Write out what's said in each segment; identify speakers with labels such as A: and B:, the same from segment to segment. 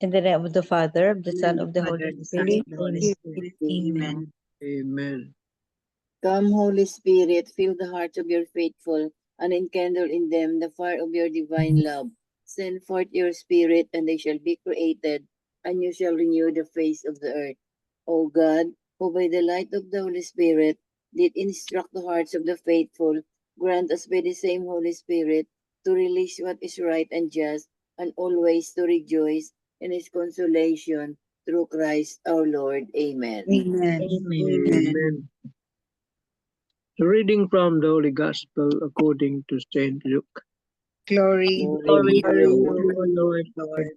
A: In the name of the Father, of the Son, of the
B: Father,
A: Holy
B: the Son,
A: Spirit.
B: and the Holy
A: Amen.
B: Spirit. Amen.
C: Amen.
D: Come, Holy Spirit, fill the hearts of your faithful, and enkindle in them the fire of your divine love. Send forth your Spirit, and they shall be created, and you shall renew the face of the earth. O God, who by the light of the Holy Spirit did instruct the hearts of the faithful, grant us by the same Holy Spirit to release what is right and just, and always to rejoice in his consolation through Christ our Lord. Amen.
B: Amen.
A: Amen.
C: Amen. Reading from the Holy Gospel according to Saint Luke.
B: Glory
A: Glory
B: to
A: to
B: you,
A: you, O Lord.
B: Lord.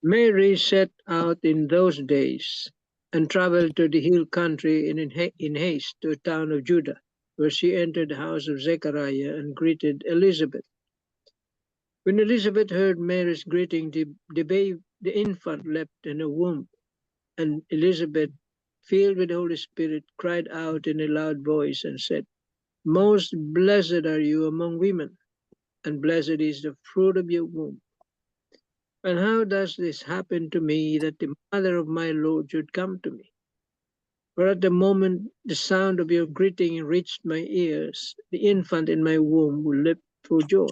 C: Mary set out in those days and traveled to the hill country in haste to a town of Judah, where she entered the house of Zechariah and greeted Elizabeth. When Elizabeth heard Mary's greeting, the infant leapt in her womb, and Elizabeth, filled with the Holy Spirit, cried out in a loud voice and said, "Most blessed are you among women, and blessed is the fruit of your womb. And how does this happen to me, that the mother of my Lord should come to me? For at the moment the sound of your greeting reached my ears, the infant in my womb will leap for joy.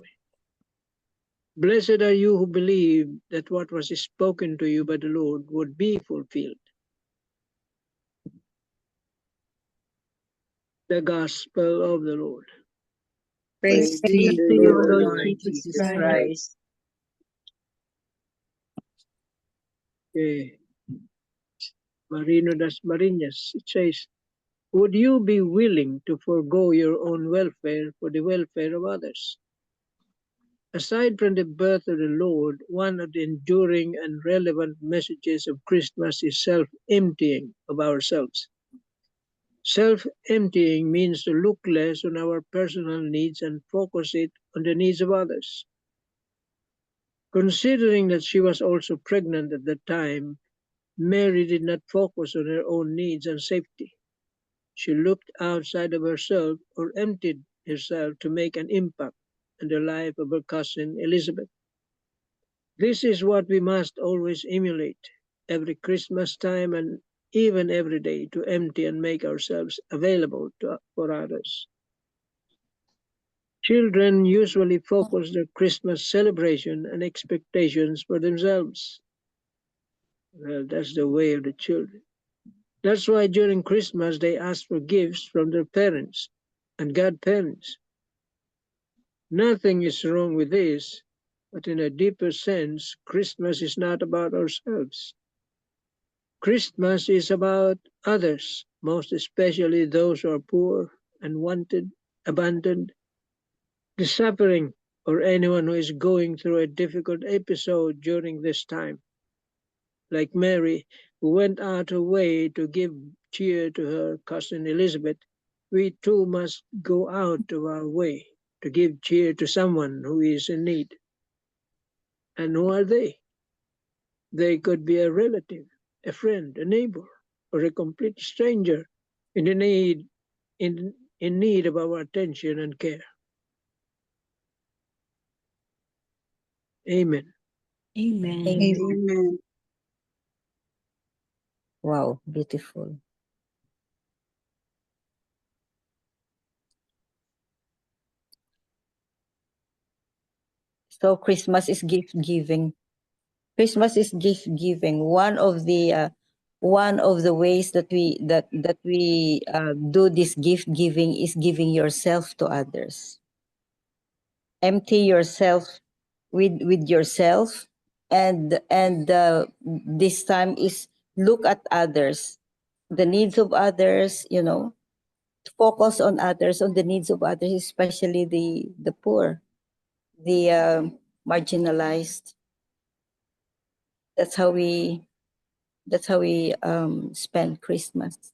C: Blessed are you who believe that what was spoken to you by the Lord would be fulfilled." The Gospel of the Lord.
B: Praise to
A: Praise
B: you,
A: to you,
B: O
A: Lord
B: Lord
A: Jesus
B: Jesus
A: Christ.
B: Christ.
C: Okay. Marino das Marinas, it says, "Would you be willing to forego your own welfare for the welfare of others?" Aside from the birth of the Lord, one of the enduring and relevant messages of Christmas is self-emptying of ourselves. Self-emptying means to look less on our personal needs and focus it on the needs of others. Considering that she was also pregnant at the time, Mary did not focus on her own needs and safety. She looked outside of herself or emptied herself to make an impact in the life of her cousin Elizabeth. This is what we must always emulate every Christmas time and even every day, to empty and make ourselves available for others. Children usually focus their Christmas celebration and expectations for themselves. Well, that's the way of the children. That's why during Christmas they ask for gifts from their parents and godparents. Nothing is wrong with this, but in a deeper sense, Christmas is not about ourselves. Christmas is about others, most especially those who are poor, unwanted, abandoned, the suffering, or anyone who is going through a difficult episode during this time. Like Mary, who went out her way to give cheer to her cousin Elizabeth, we too must go out of our way to give cheer to someone who is in need. And who are they? They could be a relative, a friend, a neighbor, or a complete stranger in the need in need of our attention and care. Amen.
B: Amen.
A: Amen.
B: Amen.
A: Wow, beautiful. So Christmas is gift giving. Christmas is gift giving. One of the ways that we do this gift giving is giving yourself to others. Empty yourself with yourself, and this time is look at others, the needs of others. Focus on others, on the needs of others, especially the poor, the marginalized. That's how we spend Christmas.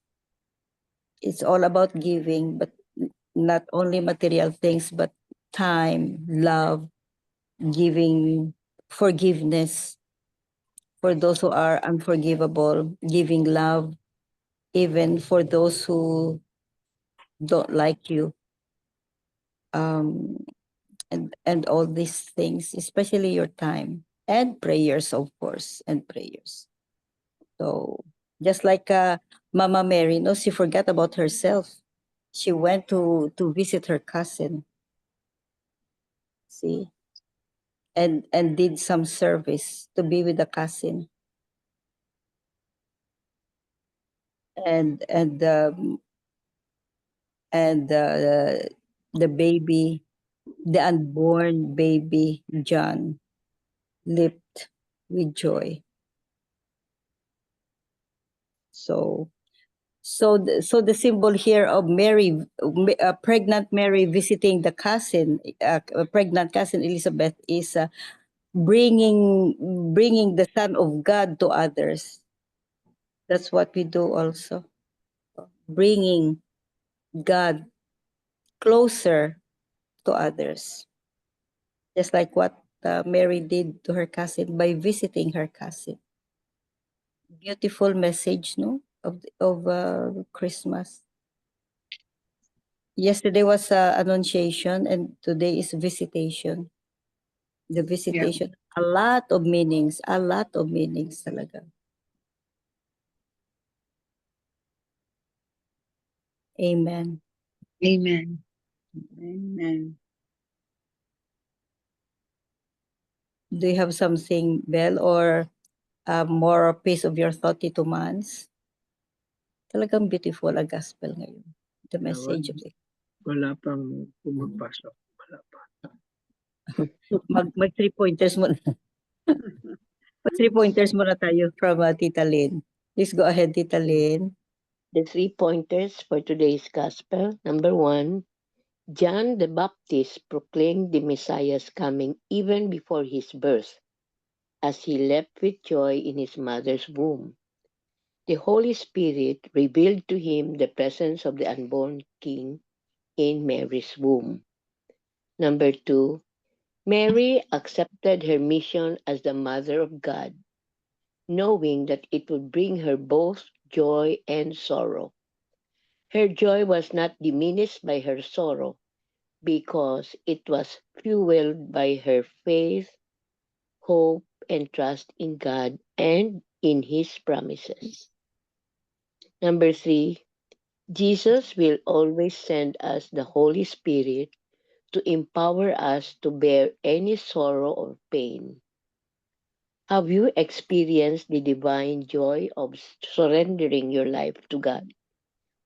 A: It's all about giving, but not only material things, but time, love, giving forgiveness for those who are unforgivable, giving love even for those who don't like you. Um, and all these things, especially your time and prayers, of course, and prayers. So just like Mama Mary, no, she forgot about herself. She went to visit her cousin. See, and did some service to be with the cousin, and the baby, the unborn baby John, leaped with joy. So the symbol here of Mary, pregnant Mary visiting the cousin, pregnant cousin Elizabeth, is bringing the Son of God to others. That's what we do also, bringing God closer to others, just like what Mary did to her cousin by visiting her cousin. Beautiful message, no, of Christmas. Yesterday was annunciation, and today is visitation. The visitation, a lot of meanings talaga. Amen.
B: Amen. Amen.
A: Do you have something, Belle, or more piece of your thought, Tito Mans? Talagang beautiful ang gospel ngayon. The message of it.
C: Wala pang pumapasok. Wala pa.
A: Mag 3 pointers muna. Mag 3 pointers muna tayo from Tita Lynn. Please go ahead, Tita Lynn.
E: The 3 pointers for today's gospel. Number 1, John the Baptist proclaimed the Messiah's coming even before his birth, as he leapt with joy in his mother's womb. The Holy Spirit revealed to him the presence of the unborn King in Mary's womb. Number 2, Mary accepted her mission as the Mother of God, knowing that it would bring her both joy and sorrow. Her joy was not diminished by her sorrow, because it was fueled by her faith, hope, and trust in God and in His promises. Number 3, Jesus will always send us the Holy Spirit to empower us to bear any sorrow or pain. Have you experienced the divine joy of surrendering your life to God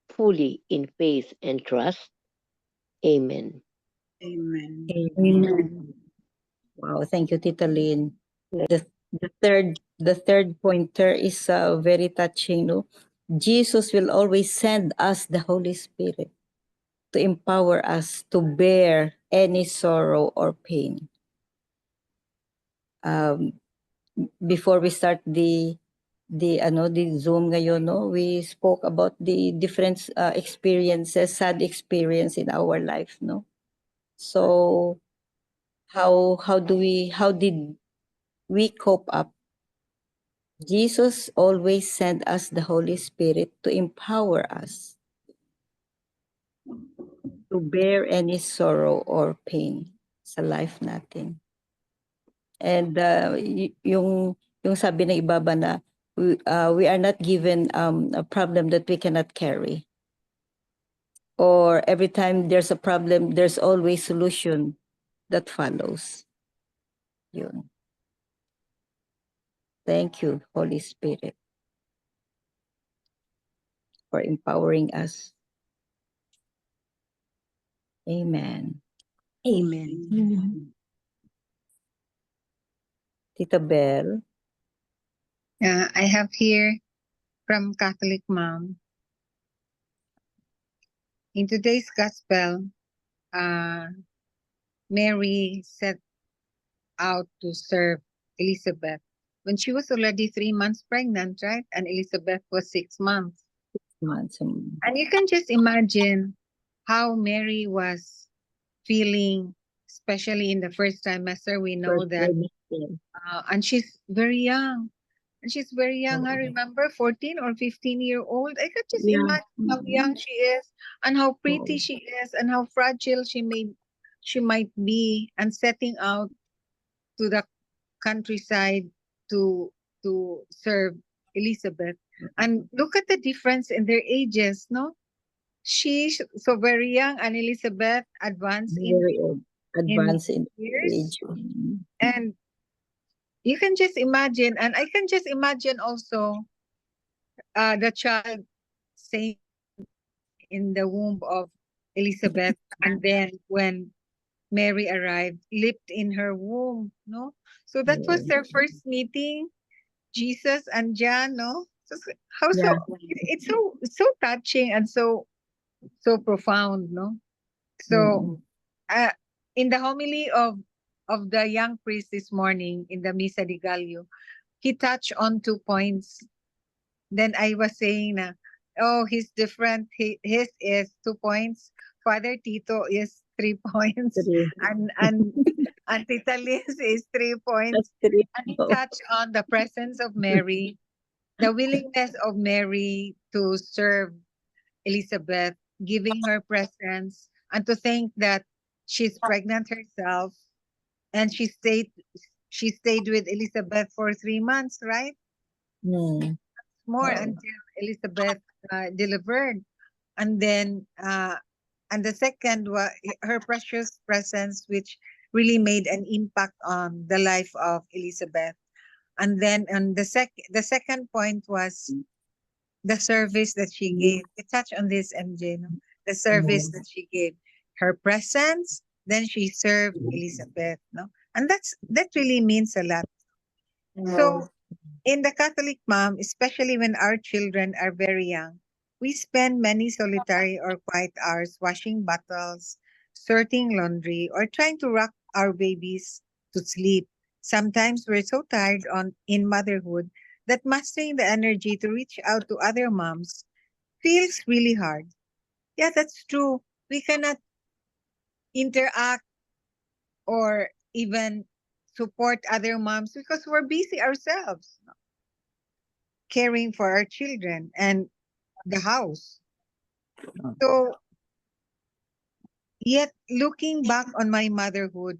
E: fully in faith and trust? Amen.
B: Amen.
A: Amen. Wow, thank you, Tita Lynn. The third pointer is very touching, no? Jesus will always send us the Holy Spirit to empower us to bear any sorrow or pain. Before we start the Zoom ngayon, no, we spoke about the different experiences, sad experience in our life, no. So how did we cope up? Jesus always sent us the Holy Spirit to empower us to bear any sorrow or pain sa life natin. And yung sabi ng ibaba na we are not given a problem that we cannot carry. Or every time there's a problem, there's always solution that follows. Yun. Thank you, Holy Spirit, for empowering us. Amen.
B: Amen.
A: Tita Belle.
B: I have here from Catholic Mom. In today's gospel, Mary set out to serve Elizabeth when she was already 3 months pregnant, right? And Elizabeth was 6 months. And you can just imagine how Mary was feeling, especially in the first trimester. We know that, and she's very young. And she's very young. I remember 14 or 15-year-old. I could just imagine how young she is and how pretty she is and how fragile she she might be, and setting out to the countryside to serve Elizabeth. And look at the difference in their ages, no? She's so very young, and Elizabeth advanced
A: Very
B: in
A: advanced in
B: years.
A: age.
B: And you can just imagine, and I can just imagine also the child saying in the womb of Elizabeth, and then when Mary arrived, leaped in her womb, no? So that was their first meeting, Jesus and John, no? So, how so? It's so touching and so profound, no? So, in the homily of the young priest this morning in the Misa de Gallo, he touched on 2 points. Then I was saying na, oh, he's different. His is 2 points. Father Tito is 3 points. And Tita Liz is 3 points. And he touched on the presence of Mary, the willingness of Mary to serve Elizabeth, giving her presence, and to think that she's pregnant herself, and she stayed with Elizabeth for 3 months, right? More until Elizabeth delivered. And then and the second was her precious presence, which really made an impact on the life of Elizabeth. And then the second point was the service that she gave. You touch on this, MJ, no? The service that she gave, her presence, then she served Elizabeth, no? And that really means a lot. So in the Catholic mom, especially when our children are very young, we spend many solitary or quiet hours washing bottles, sorting laundry, or trying to rock our babies to sleep. Sometimes we're so tired in motherhood that mastering the energy to reach out to other moms feels really hard. Yeah, that's true. We cannot interact or even support other moms because we're busy ourselves caring for our children and the house. So, yet looking back on my motherhood,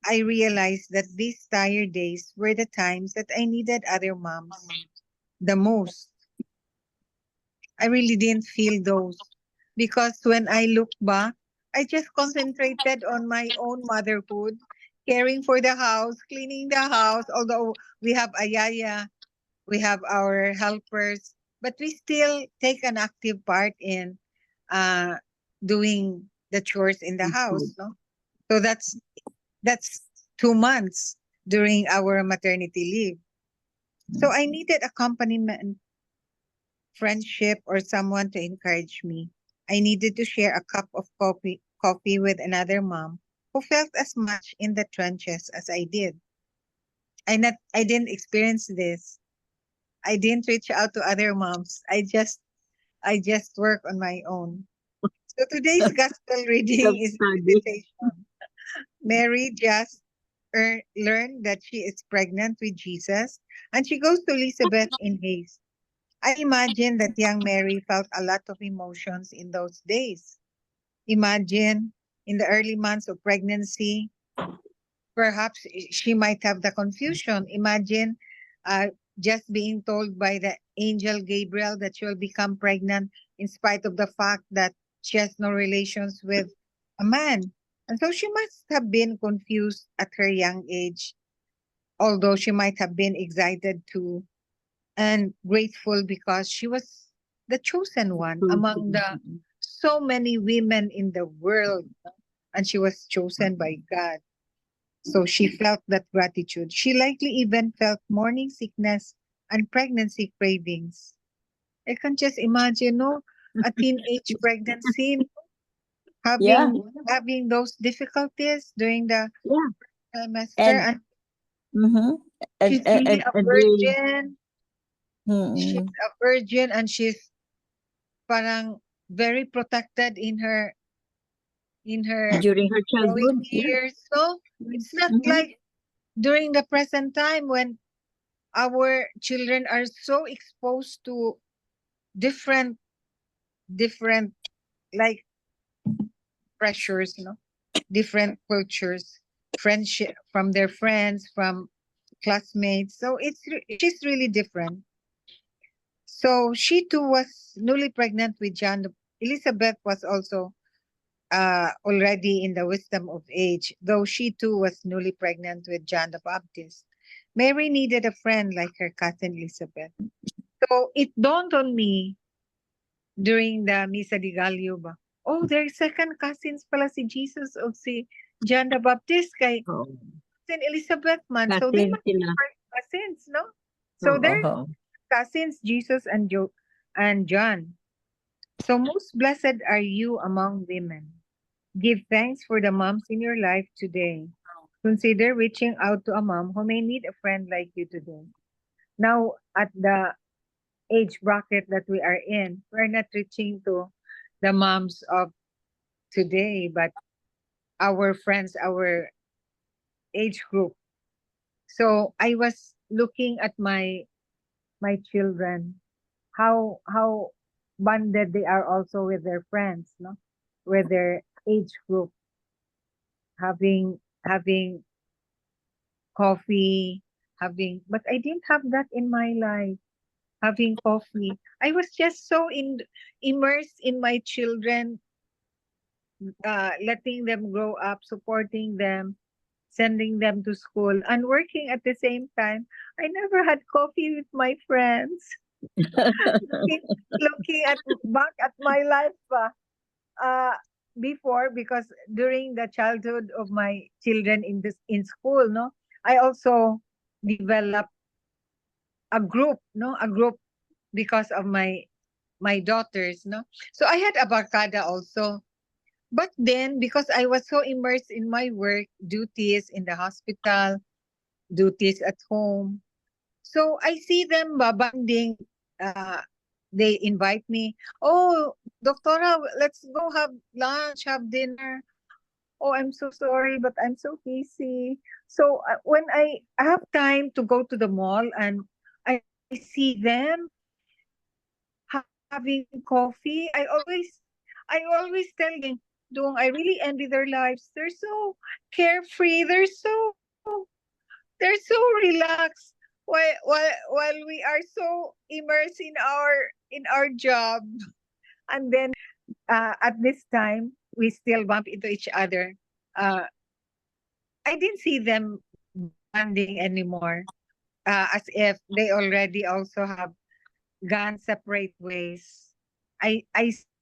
B: I realized that these tired days were the times that I needed other moms the most. I really didn't feel those because when I look back, I just concentrated on my own motherhood, caring for the house, cleaning the house, although we have Ayaya, we have our helpers, but we still take an active part in uh, doing the chores in the house. No? So that's 2 months during our maternity leave. So I needed accompaniment, friendship, or someone to encourage me. I needed to share a cup of coffee with another mom who felt as much in the trenches as I did. I didn't experience this. I didn't reach out to other moms. I just work on my own. So today's gospel reading is an invitation. Mary just learned that she is pregnant with Jesus, and she goes to Elizabeth in haste. I imagine that young Mary felt a lot of emotions in those days. Imagine in the early months of pregnancy, perhaps she might have the confusion. Imagine just being told by the angel Gabriel that she will become pregnant in spite of the fact that she has no relations with a man. And so she must have been confused at her young age, although she might have been excited too and grateful because she was the chosen one among the so many women in the world, and she was chosen by God. So she felt that gratitude. She likely even felt morning sickness and pregnancy cravings. I can just imagine, no, a teenage pregnancy, having those difficulties during the semester, and she's really a virgin. She's a virgin, and she's parang very protected in her
A: during her childhood.
B: growing years. So it's not like during the present time when our children are so exposed to different like pressures, different cultures, friendship from their friends, from classmates. So she's really different. So she too was newly pregnant with John. Elizabeth was also already in the wisdom of age, though she too was newly pregnant with John the Baptist. Mary needed a friend like her cousin Elizabeth. So it dawned on me during the Misa di Gallo ba, oh, their second cousins pala si Jesus of si John the Baptist kay
A: Oo.
B: cousin Elizabeth man. So they
A: Cousin
B: must be
A: sila.
B: cousins, no? So they're
A: Oo.
B: cousins, Jesus and John. So most blessed are you among women. Give thanks for the moms in your life today. Consider reaching out to a mom who may need a friend like you today. Now, at the age bracket that we are in, we're not reaching to the moms of today, but our friends, our age group. So I was looking at my children, how bonded they are also with their friends, no, with their age group, having coffee, but I didn't have that in my life. Having coffee, I was just so immersed in my children, letting them grow up, supporting them, sending them to school, and working at the same time. I never had coffee with my friends. Looking at back at my life uh, before, because during the childhood of my children in school, no, I also developed a group because of my daughters, no. So I had a barkada also. But then, because I was so immersed in my work, duties in the hospital, duties at home, so I see them bonding. Uh, they invite me. Oh, Doctora, let's go have lunch, have dinner. Oh, I'm so sorry, but I'm so busy. So when I have time to go to the mall and I see them having coffee, I always tell them, Dong, I really envy their lives. They're so carefree. They're so relaxed while we are so immersed in our job. And then at this time we still bump into each other. I didn't see them bonding anymore, as if they already also have gone separate ways. I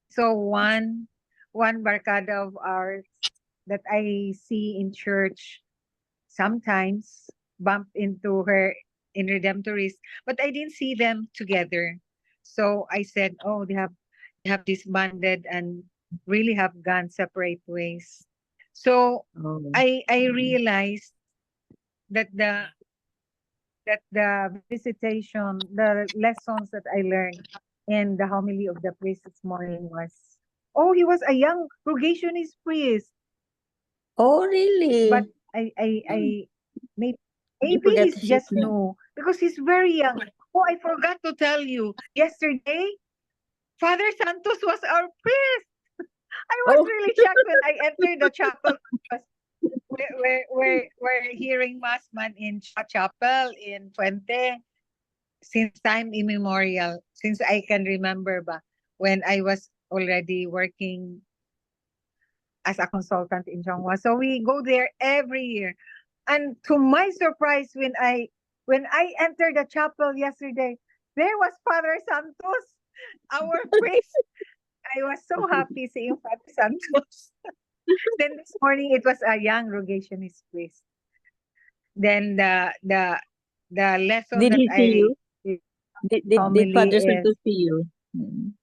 B: saw one barkada of ours that I see in church sometimes bump into her in Redemptorist, but I didn't see them together. So I said, oh, they have disbanded and really have gone separate ways. So
A: Oh.
B: I realized that the visitation, the lessons that I learned in the homily of the priest this morning was, oh, he was a young Rogationist priest,
A: Oh, really?
B: but I maybe
A: You
B: maybe
A: forgot
B: he's
A: to ship
B: just
A: me.
B: new because he's very young. Oh, I forgot to tell you. Yesterday, Father Santos was our priest. I was
A: Oh.
B: really shocked when I entered the chapel because we're hearing mass man in chapel in Fuente since time immemorial, since I can remember ba, when I was already working as a consultant in Chongwa. So we go there every year. And to my surprise, when I entered the chapel yesterday, there was Father Santos, our priest. I was so happy seeing Father Santos. Then this morning it was a young Rogationist priest. Then the lesson
A: Did
B: that
A: he see you? Did
B: homily
A: Father
B: is,
A: Santos see you? Mm.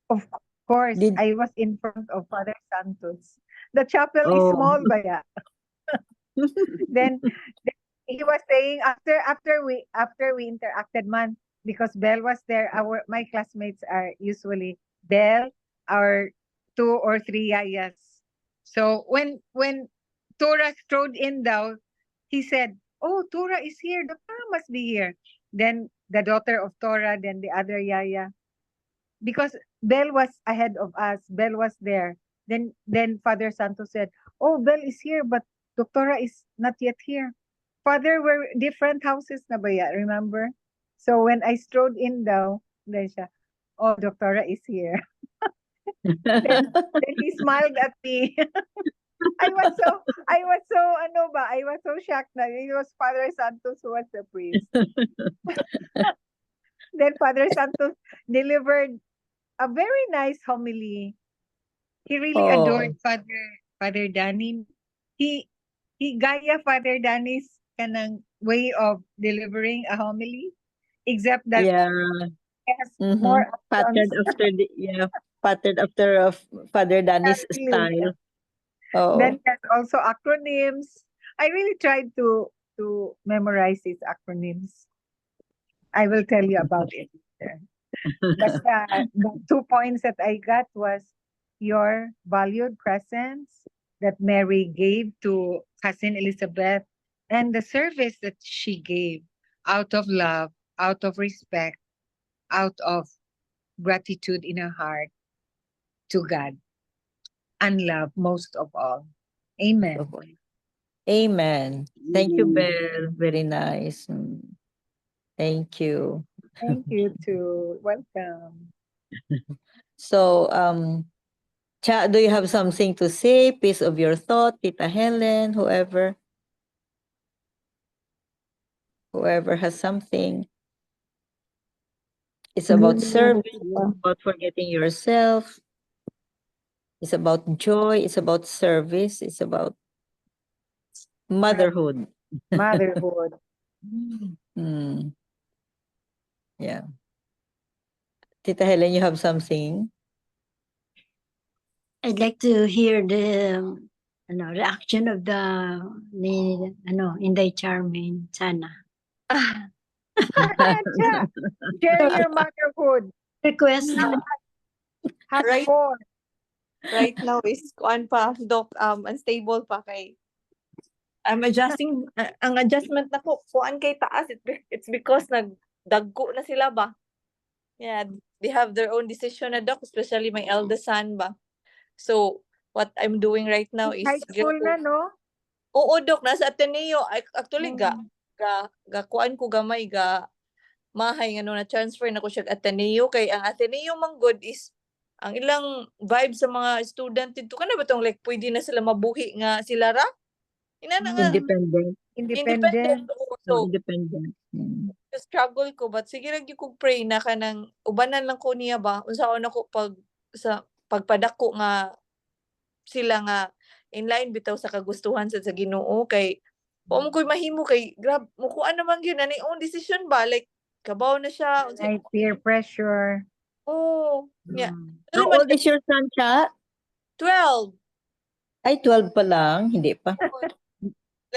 B: of course,
A: Did
B: I was in front of Father Santos. The chapel is
A: oh.
B: small, baya. Then he was saying after we interacted, man, because Belle was there. My classmates are usually Belle, our 2 or 3 yayas. So when Tora strode in down, he said, "Oh, Tora is here. The Tora must be here." Then the daughter of Tora, then the other yaya, because Belle was ahead of us. Belle was there. Then Father Santos said, oh, Belle is here, but Doctora is not yet here. Father, we're different houses na ba ya, remember? So when I strode in daw, then siya, oh, Doctora is here. Then he smiled at me. I was so, I was so shocked na it was Father Santos who was the priest. Then Father Santos delivered a very nice homily. He really
A: Oh.
B: adored Father Danny. He gaya Father Danny's kanang way of delivering a homily, except that
A: Yeah.
B: he has
A: Mhm.
B: more
A: Patterned
B: actions.
A: after patterned after of Father Danny's
B: Really.
A: style. Oh.
B: Then there's also acronyms. I really tried to memorize these acronyms. I will tell you about it later. Basta, the 2 points that I got was your valued presence that Mary gave to Cousin Elizabeth and the service that she gave out of love, out of respect, out of gratitude in her heart to God and love most of all. Amen.
A: Amen. Thank you, Belle. Very nice. Thank you.
B: Thank you too. Welcome.
A: So, Cha, do you have something to say? Piece of your thought, Tita Helen, whoever has something. It's about service, it's about forgetting yourself. It's about joy, it's about service, it's about motherhood.
B: Motherhood.
A: Mm. Yeah. Tita Helen, you have something?
F: I'd like to hear the reaction of the Inday Charmaine. Sana.
B: Share your motherhood.
F: Request na.
B: Have
G: Right.
B: four.
G: Right now is kuan pa, Doc, unstable pa kay I'm adjusting, ang adjustment na ko, kuan kay taas, it's because nagdagko na sila ba? Yeah, they have their own decision na, Doc, especially my eldest son ba. So, what I'm doing right now is,
B: High school na, no?
G: oo, Doc, nasa Ateneo. Actually,
B: Mm.
G: ga kuan ko gamay, mahay nga na transfer na ko siya Ateneo, kay ang Ateneo man good is, ang ilang vibe sa mga student dito, kana ba tong like, pwede na sila mabuhi nga sila ra? Inana nga,
A: Independent.
B: Independent.
G: So,
A: Independent.
G: struggle ko, but sige lang ko pray na kanang ubanan lang ko niya ba, unsaon ako pagpadako nga sila nga in line bitaw sa kagustuhan sa Ginoo, kay mo ko'y mahimo kay grab mo kuan naman gyud ani own decision ba, like kabaw na siya unsa
B: Like peer pressure.
G: yeah.
A: How old is your son, Cha?
G: 12.
A: Ay, 12 pa lang. Hindi pa.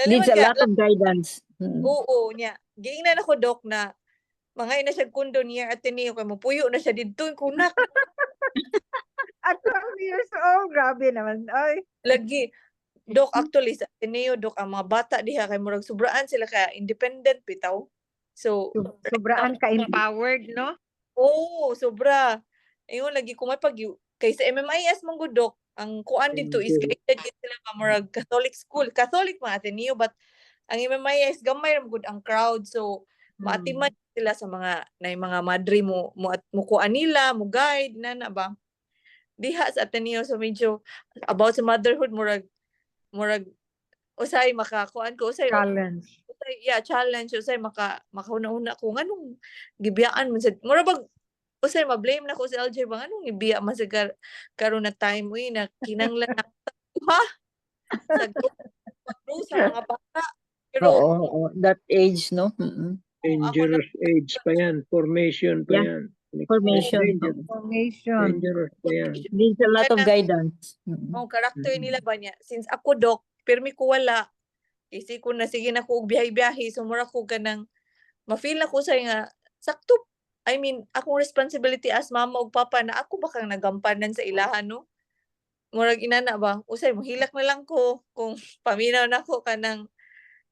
A: Needs a lot of guidance.
G: Oo niya. Giingnan ako, Doc, na mga ina siya kundo niya Ateneo kay mopuyo na siya didto kunak.
B: At 12 years old, grabe naman. Ay,
G: Lagi. Doc, actually, sa Ateneo, Doc, ang mga bata diha kay murag sobraan sila kaya independent bitaw. So,
B: sobraan ka-empowered, no?
G: oo, sobra. Ayun, lagi ko may kay sa MMIS mong good, Doc, ang kuan dito is guided gid sila ka murag Catholic school. Catholic mga Ateneo, but ang MMIS gamay ra good ang crowd. So, maatiman sila sa mga mga madre mo kuan nila, mo guide na ba. Diha sa Ateneo, so medyo about sa motherhood murag usay makakuan ko usay
B: Challenge.
G: challenge usay makahuna-una ko nganong gibiyaan man sa mura bag usay ma-blame na ko si LJ ba nganong gibiya man sa karon na time na kinanglan na ha sa mga bata pero
A: Oo, that age, no?
C: Dangerous age pa yan. Formation pa
A: Yeah.
C: yan.
A: Formation.
B: Formation.
C: Dangerous pa yan.
A: Needs a lot of guidance.
G: karakter nila ba niya since ako, Doc, permi ko wala kasi ko na sige na ko og biyahe-biyahe so mura ko ganang ma-feel na ko sa nga sakto. I mean, akong responsibility as mama ug papa na ako ba kang nagampanan sa ilahan, no? Murag inana ba, usay mohilak na lang ko kung paminaw na ko kanang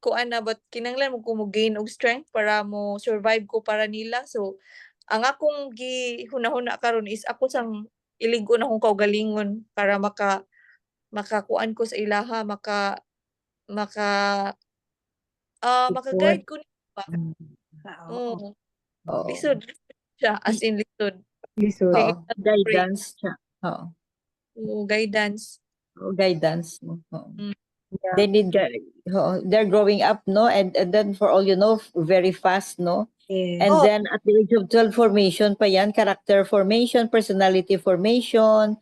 G: kuan na, but kinanglan mo ko mo gain og strength para mo survive ko para nila. So, ang akong gihuna-huna karon is ako sang iligo na akong kaugalingon para makakuan ko sa ilaha, maka maka-guide ko ba.
F: Oo.
A: Oo.
G: Lisod siya, as in lisod.
B: Lisod.
G: Sige,
A: Oo. Guidance siya. Oo.
G: Guidance.
A: Guidance. Oo.
B: Yeah.
A: They need they're growing up, no? And then for all you know, very fast, no?
F: Yes.
A: And
G: Oh.
A: then at the age of 12, formation pa yan, character formation, personality formation.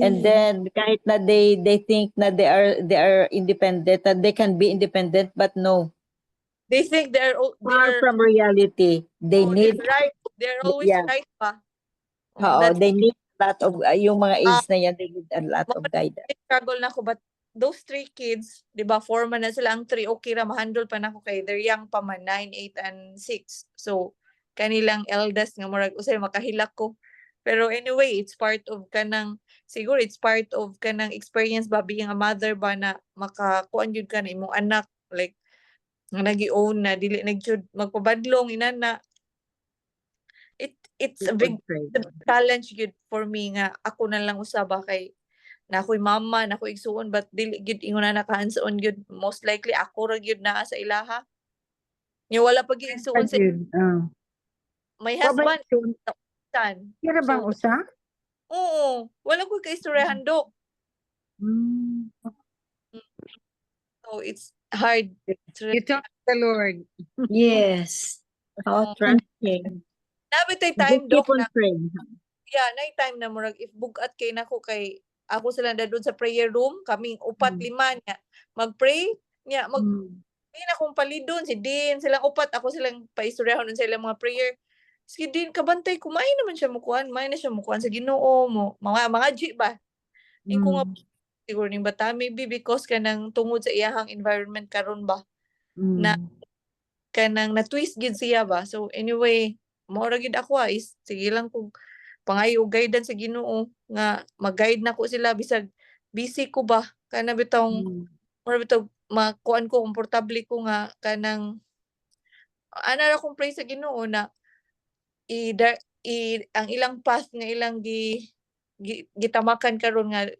A: And then kahit na they think na they are independent, that they can be independent, but no.
G: They think
A: Far from reality. They need
G: they're right. They're always
A: yeah.
G: right pa.
A: Oo, they need a lot of yung mga age na yan, they need a lot of
G: Mga
A: guidance.
G: struggle na ako, but those 3 kids, di ba, 4 man na sila, ang 3 okay ra, ma-handle pa na ako kay they're young pa man, 9, 8, and 6. So, kanilang eldest nga murag usay makahilak ko. Pero anyway, it's part of kanang, siguro it's part of kanang experience ba, being a mother ba, na makakuan yun ka na imong anak, like, nga nag-i-own na, dili nag-jud magpabadlong, inana. It's a big challenge good for me nga ako na lang usaba kay na ako'y mama, na ako'y igsuon, but dili gid ingon na nakahands-on gyud, most likely ako ra gyud naa sa ilaha. Nya wala pa gyud igsuon sa may
B: Wa ba
G: husband
B: igsuon?
G: son.
B: Kira bang
G: So,
B: usa?
G: Oo, wala ko kay istoryahan dok. So it's hard. It's
B: You talk to the Lord.
F: Yes.
A: Oh, trusting.
G: Nabitay
A: Just
G: time
A: keep
G: dok
A: on
G: na
A: praying.
G: yeah, nay time na murag if bugat kay nako kay ako sila dadun sa prayer room, kaming upat lima niya mag-pray niya Hindi na akong palidon, si Dean, silang upat, ako silang paistoryahon sa ilang mga prayer. Si Dean, kabantay ko, may naman siya mukuhan, may na siya mukuhan sa Ginoo mo. Mga G ba? Yung ko nga, siguro ning bata, maybe because kanang tungod sa iyahang environment karon ba, na kanang na-twist gid siya ba. So anyway, maura gid ako is, sige lang kung pangayo guidance sa Ginoo, nga mag-guide na ko sila, bisag busy ko ba, kana bitong, or bitong, makuan ko, komportable ko nga kanang ana ra kong pray sa Ginoo na ang ilang path nga ilang gitamakan karon nga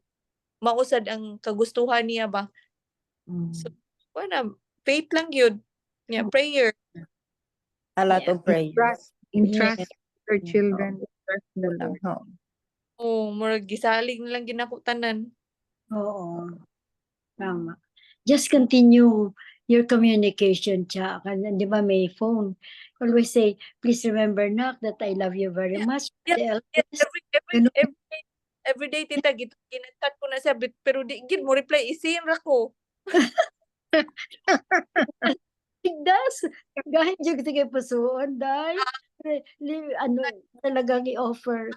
G: mausad ang kagustuhan niya ba. So wala, faith lang yun. Yeah, prayer.
A: A lot of prayer.
B: Entrust your children.
A: Trust mo lang. Oo.
G: Oh, murag gisalig na lang ginako tanan.
F: Oo. Tama. Just continue your communication, Cha. Di ba may phone? Always say, please remember, Nak, that I love you very much.
G: Yeah,
F: The eldest, you know?
G: every day tita ginat ko na siya pero di gid mo reply isin ra ko.
F: Tigdas, kahit yung sige pusoon, dahil ano, talagang i-offer.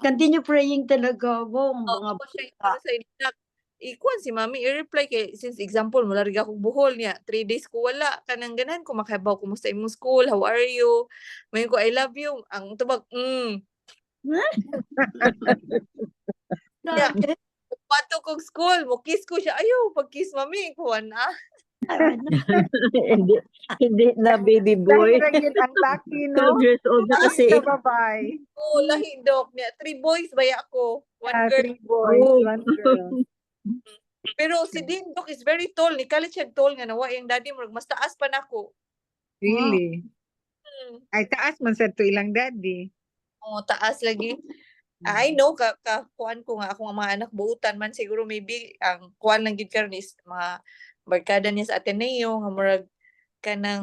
F: Continue praying talaga mo, mga
G: Ako siya para sa inak. Ikuan si mami i-reply kay since example mula rig akong buhol niya 3 days ko wala kanang ganan ko makabaw kumusta imong school, how are you, mayon ko I love you, ang tubag yeah. Pato kong school mo kiss ko siya ayo pag kiss mami kuan na
A: hindi na baby boy.
B: Dahil ang laki, no?
A: 12 years old na kasi.
B: Sa babae.
G: oh lahi dok niya 3 boys baya ako 1 girl
B: 3 boys, 1 girl.
G: pero si Dean dok is very tall ni kalit siya tall nga nawa yung daddy mo mas taas pa nako.
B: Really? Ay, taas man sa to ilang daddy.
G: Oh, taas lagi. I know kuan ko nga akong mga anak buutan man siguro maybe ang kuan lang gid karon is mga barkada niya sa Ateneo nga murag kanang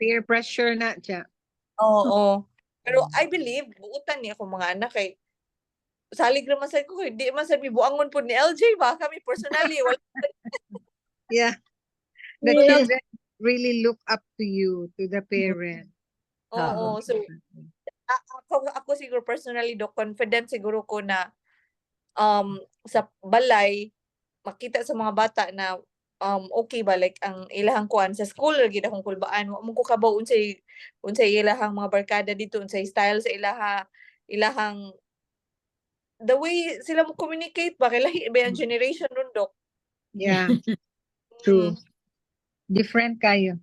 B: Peer pressure na siya.
G: oo. Pero I believe buutan niya akong mga anak kay salig naman sa ko di man sa buangon pud ni LJ ba kami personally wala
B: Yeah. The children really look up to you, to the parent.
G: oo. So ako siguro personally do confident siguro ko na sa balay makita sa mga bata na okay ba like ang ilahang kuan sa school lagi akong kulbaan wa mo ko kabaw unsay ilahang mga barkada dito unsay style sa ilahang the way sila mo communicate ba kay lahi ba ang generation nun dok.
B: Yeah. True. Different kayo.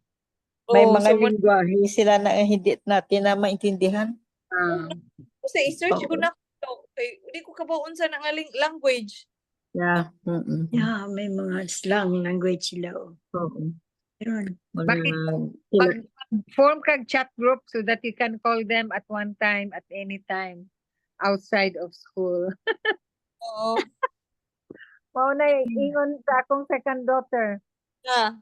A: May
G: Oo,
A: mga
G: so
A: lingwahe sila na hindi natin na maintindihan.
G: kasi i-search ko na kay di ko kabaw unsa na nga language.
A: Yeah. Mm-mm.
F: Yeah, may mga slang language sila.
A: Oo.
F: Meron.
B: Bakit?
A: Sila,
B: Form kag chat group so that you can call them at one time, at any time, outside of school.
G: Oo.
B: Mao na ingon sa akong second daughter.
G: Na.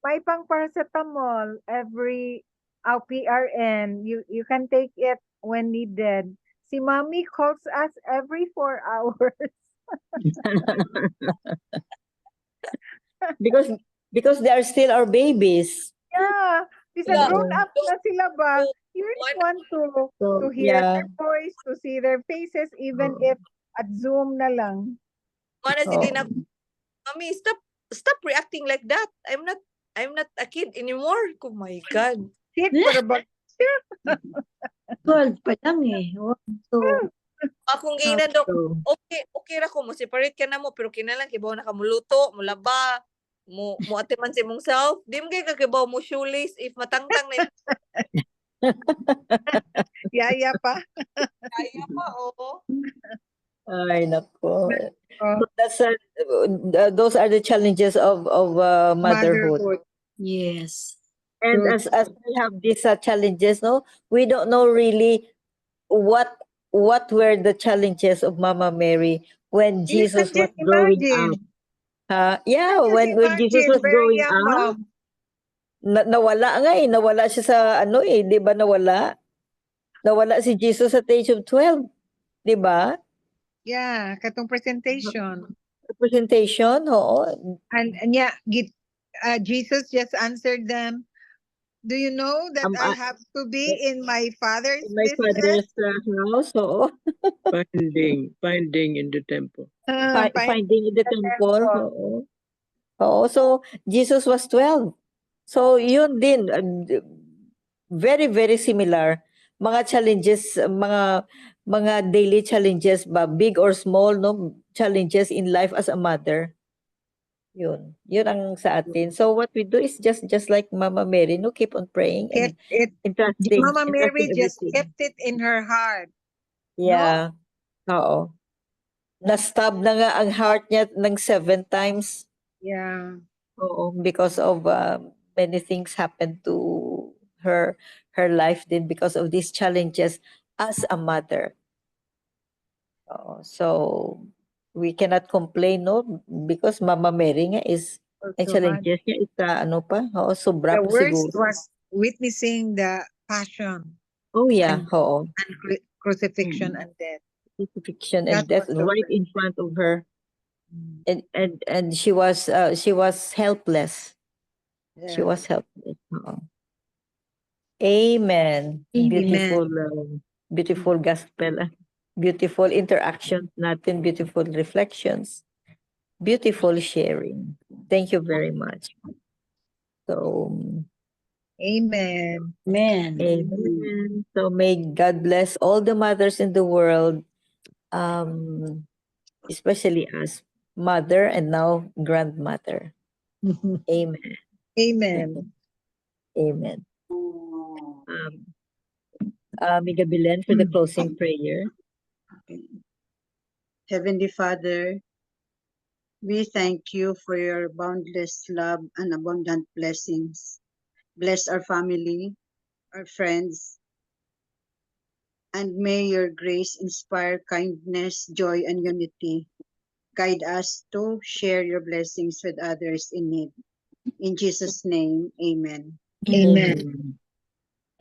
B: May pang paracetamol every PRN. You can take it when needed. Si mommy calls us every 4 hours.
A: because they are still our babies.
B: Yeah. Bisa
G: Yeah.
B: grown up na sila ba?
G: So,
B: You really
G: one-
B: want
A: So,
B: to hear
A: yeah.
B: their voice, to see their faces, even
A: Oo.
B: if at Zoom na lang.
G: Mana si
A: Oo.
G: Dina, Mommy, stop reacting like that. I'm not a kid anymore. Oh my God.
B: Sit for about
F: 12 pa lang eh. Oh, so,
G: Akong ginan dok,
A: So,
G: okay ra ko mo separate ka na mo pero kinalang kibaw na ka muluto, mulaba, mo ate man si mong self. Di mo kay kakibaw mo shoelace if matangtang na
B: yaya pa.
G: kaya pa, oo.
A: ay, nako.
B: Oh,
A: So that's those are the challenges of motherhood.
F: yes.
A: And
B: True.
A: as we have these challenges, no, we don't know really what were the challenges of Mama Mary when
B: You can
A: Jesus was
B: just
A: growing
B: imagine.
A: up. Yeah,
B: Just
A: when Jesus
B: imagine,
A: was
B: very
A: growing
B: young
A: up,
B: mom.
A: nawala nga nawala siya sa ano di ba nawala? Nawala si Jesus at the age of 12, di ba?
B: Yeah, katong presentation.
A: Presentation, oo.
B: And yeah, Jesus just answered them, do you know that I have to be in my father's
A: In my
B: business?
A: father's house, oo.
C: Finding in the temple.
A: Finding in the temple, oo. Oo, so Jesus was 12. So yun din, very, very similar. Mga challenges, mga daily challenges ba, big or small, no, challenges in life as a mother. Yun ang sa atin. So what we do is just like Mama Mary, no, keep on praying and entrusting.
B: Mama Mary
A: entrusting
B: just
A: everything.
B: kept it in her heart.
A: Yeah. Oo. Na-stab na nga ang heart niya ng 7 times.
B: Yeah.
A: Oo, because of many things happened to her life din because of these challenges as a mother. So we cannot complain, no, because Mama Mary nga is ang
B: Also,
A: challenges niya is ano pa, sobra
B: the
A: pa
B: worst
A: siguro.
B: was witnessing the passion
A: Oh yeah,
B: and-
A: oo.
B: and crucifixion and death.
A: Crucifixion and
B: That
A: death
B: was the
A: right in front of her, and she was helpless. She
B: Yeah.
A: was helpless. Oo. Amen.
F: Amen.
A: Beautiful gospel. Beautiful interactions natin, beautiful reflections, beautiful sharing. Thank you very much. So,
B: Amen.
F: Amen.
A: amen. So may God bless all the mothers in the world, especially us, mother and now grandmother. Amen.
B: Amen.
A: Amen. Amiga Belen for the closing prayer.
H: Heavenly Father, we thank you for your boundless love and abundant blessings. Bless our family, our friends, and may your grace inspire kindness, joy, and unity. Guide us to share your blessings with others in need. In Jesus' name, amen.
B: Amen.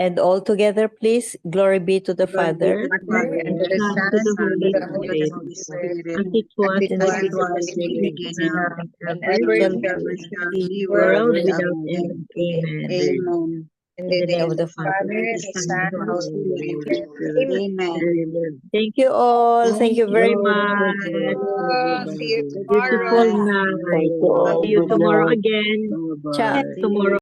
A: And all together, please, glory be to the
H: Glory be
A: Father,
H: to the Father,
B: And to the
A: Son,
B: Son,
A: to the
B: and
A: Holy
B: to the Holy
A: Spirit,
B: Spirit,
A: as it was in the
B: as it was in the
A: beginning,
B: now, and
A: ever
B: ever
A: shall
B: shall
A: be,
B: be,
A: world
B: world
A: without
B: without
A: end.
B: end.
A: Amen.
H: Amen.
B: In
A: In the
B: the
A: name of the Father,
B: Father,
A: the
B: the
A: Son,
B: Son,
A: and the
B: and the
A: Holy
B: Holy
A: Spirit.
B: Spirit.
H: Amen.
C: Amen.
A: Thank you all. Thank you very
B: you.
A: much.
B: See you
A: Beautiful
B: tomorrow.
A: night.
E: Thank you all.
A: See you
E: Good
A: tomorrow
E: night.
A: again. Chat
C: Bye-bye.
A: tomorrow.